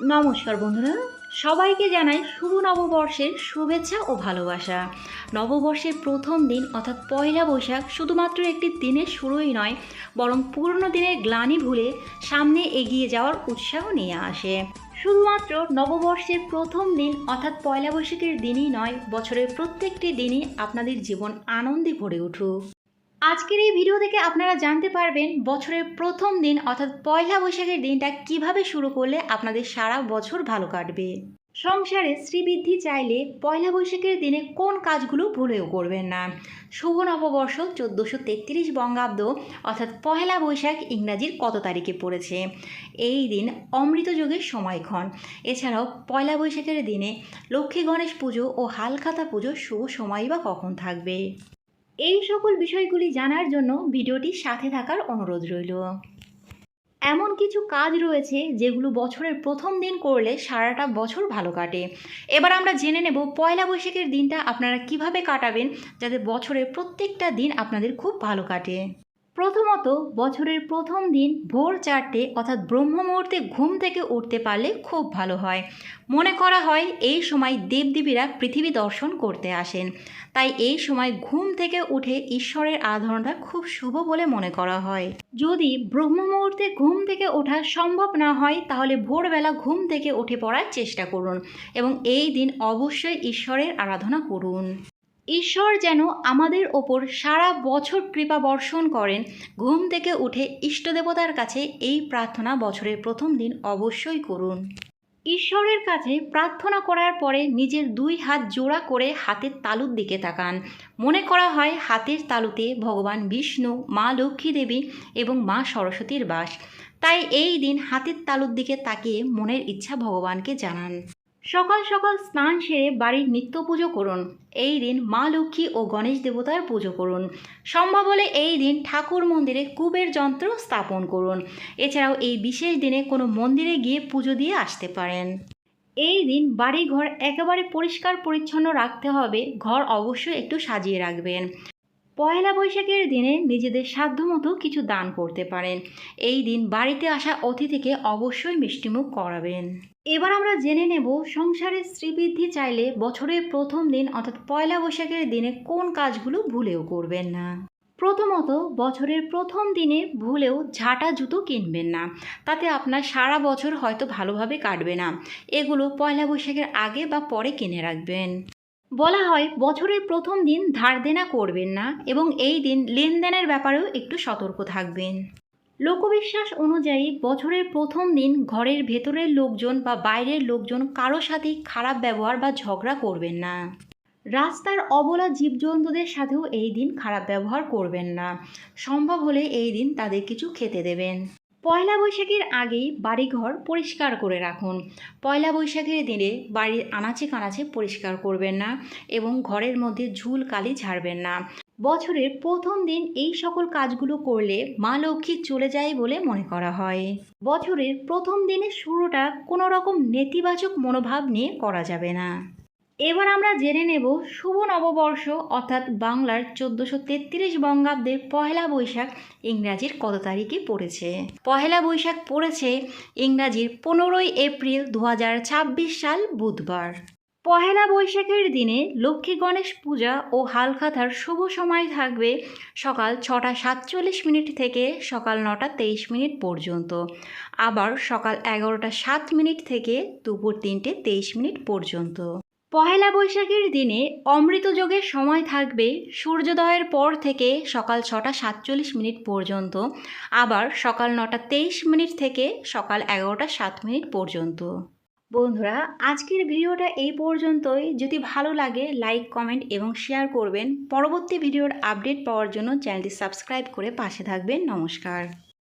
নমস্কার বন্ধুরা, সবাইকে জানাই শুভ নববর্ষের শুভেচ্ছা ও ভালোবাসা। নববর্ষের প্রথম দিন অর্থাৎ পয়লা বৈশাখ শুধুমাত্র একটি দিনের শুরুই নয়, বরং পুরনো দিনের গ্লানি ভুলে সামনে এগিয়ে যাওয়ার উৎসাহ নিয়ে আসে। শুধুমাত্র নববর্ষের প্রথম দিন অর্থাৎ পয়লা বৈশাখের দিনই নয়, বছরের প্রত্যেকটি দিনই আপনাদের জীবন আনন্দে ভরে উঠুক। আজকের এই ভিডিও থেকে আপনারা জানতে পারবেন বছরের প্রথম দিন অর্থাৎ পয়লা বৈশাখের দিনটা কিভাবে শুরু করলে আপনাদের সারা বছর ভালো কাটবে। সংসারে শ্রীবৃদ্ধি চাইলে পয়লা বৈশাখের দিনে কোন কাজগুলো ভুলেও করবেন না। শুভ নববর্ষ 1433 বঙ্গাব্দ অর্থাৎ পয়লা বৈশাখ ইংরাজির কত তারিখে পড়েছে, এই দিন অমৃত যুগের সময়ক্ষণ। এছাড়াও পয়লা বৈশাখের দিনে লক্ষ্মী গণেশ পুজো ও হালখাতা পুজোর শুভ সময় বা কখন থাকবে, এই সকল বিষয়গুলি জানার জন্য ভিডিওটির সাথে থাকার অনুরোধ রইল। এমন কিছু কাজ রয়েছে যেগুলো বছরের প্রথম দিন করলে সারাটা বছর ভালো কাটে। এবার আমরা জেনে নেব পয়লা বৈশাখের দিনটা আপনারা কিভাবে কাটাবেন যাতে বছরের প্রত্যেকটা দিন আপনাদের খুব ভালো কাটে। প্রথমত, বছরের প্রথম দিন ভোর 4টে অর্থাৎ ব্রহ্ম মুহূর্তে ঘুম থেকে উঠতে পারলে খুব ভালো হয়। মনে করা হয় এই সময় দেবদেবীরা পৃথিবী দর্শন করতে আসেন, তাই এই সময় ঘুম থেকে উঠে ঈশ্বরের আরাধনাটা খুব শুভ বলে মনে করা হয়। যদি ব্রহ্ম মুহূর্তে ঘুম থেকে ওঠা সম্ভব না হয় তাহলে ভোরবেলা ঘুম থেকে উঠে পড়ার চেষ্টা করুন এবং এই দিন অবশ্যই ঈশ্বরের আরাধনা করুন। ঈশ্বর যেন আমাদের ওপর সারা বছর কৃপা বর্ষণ করেন, ঘুম থেকে উঠে ইষ্টদেবতার কাছে এই প্রার্থনা বছরের প্রথম দিন অবশ্যই করুন। ঈশ্বরের কাছে প্রার্থনা করার পরে নিজের 2 হাত জোড়া করে হাতের তালুর দিকে তাকান। মনে করা হয় হাতের তালুতে ভগবান বিষ্ণু, মা লক্ষ্মী দেবী এবং মা সরস্বতীর বাস, তাই এই দিন হাতের তালুর দিকে তাকিয়ে মনের ইচ্ছা ভগবানকে জানান। সকাল সকাল স্নান সেরে বাড়ির নিত্য পুজো করুন। এই দিন মা লক্ষ্মী ও গণেশ দেবতার পুজো করুন। সম্ভব হলে এই দিন ঠাকুর মন্দিরে কুবের যন্ত্র স্থাপন করুন। এছাড়াও এই বিশেষ দিনে কোনো মন্দিরে গিয়ে পুজো দিয়ে আসতে পারেন। এই দিন বাড়ি ঘর একেবারে পরিষ্কার পরিচ্ছন্ন রাখতে হবে, ঘর অবশ্যই একটু সাজিয়ে রাখবেন। পয়লা বৈশাখের দিনে নিজেদের সাধ্যমতো কিছু দান করতে পারেন। এই দিন বাড়িতে আসা অতিথিকে অবশ্যই মিষ্টিমুখ করাবেন। এবার আমরা জেনে নেব সংসারে শ্রীবৃদ্ধি চাইলে বছরের প্রথম দিন অর্থাৎ পয়লা বৈশাখের দিনে কোন কাজগুলো ভুলেও করবেন না। প্রথমত, বছরের প্রথম দিনে ভুলেও ঝাঁটা জুতো কিনবেন না, তাতে আপনার সারা বছর হয়তো ভালোভাবে কাটবে না। এগুলো পয়লা বৈশাখের আগে বা পরে কিনে রাখবেন। বলা হয় বছরের প্রথম দিন ধার দেনা করবেন না এবং এই দিন লেনদেনের ব্যাপারেও একটু সতর্ক থাকবেন। লোকবিশ্বাস অনুযায়ী বছরের প্রথম দিন ঘরের ভেতরের লোকজন বা বাইরের লোকজন কারো সাথেই খারাপ ব্যবহার বা ঝগড়া করবেন না। রাস্তার অবলা জীবজন্তুদের সাথেও এই দিন খারাপ ব্যবহার করবেন না। সম্ভব হলে এই দিন তাদের কিছু খেতে দেবেন। পয়লা বৈশাখের আগেই বাড়িঘর পরিষ্কার করে রাখুন। পয়লা বৈশাখের দিনে বাড়ির আনাচে কানাচে পরিষ্কার করবেন না এবং ঘরের মধ্যে ঝুল কালি ঝাড়বেন না। বছরের প্রথম দিন এই সকল কাজগুলো করলে মা লক্ষ্মী চলে যায় বলে মনে করা হয়। বছরের প্রথম দিনের শুরুটা কোনো রকম নেতিবাচক মনোভাব নিয়ে করা যাবে না। এবার আমরা জেনে নেব শুভ নববর্ষ অর্থাৎ বাংলার 1433 বঙ্গাব্দের পয়লা বৈশাখ ইংরাজির কত তারিখে পড়েছে। পয়লা বৈশাখ পড়েছে ইংরাজির 15ই এপ্রিল 2026 সাল বুধবার। পয়লা বৈশাখের দিনে লক্ষ্মী গণেশ পূজা ও হালখাতার শুভ সময় থাকবে সকাল 6টা 47 মিনিট থেকে সকাল 9টা 23 মিনিট পর্যন্ত, আবার সকাল 11টা 7 মিনিট থেকে দুপুর 3টে 23 মিনিট পর্যন্ত। পয়লা বৈশাখের দিনে অমৃত যোগের সময় থাকবে সূর্যোদয়ের পর থেকে সকাল 6টা 47 মিনিট পর্যন্ত, আবার সকাল 9টা 23 মিনিট থেকে সকাল 11টা 7 মিনিট পর্যন্ত। বন্ধুরা, আজকের ভিডিওটা এই পর্যন্তই। যদি ভালো লাগে লাইক, কমেন্ট এবং শেয়ার করবেন। পরবর্তী ভিডিওর আপডেট পাওয়ার জন্য চ্যানেলটি সাবস্ক্রাইব করে পাশে থাকবেন। নমস্কার।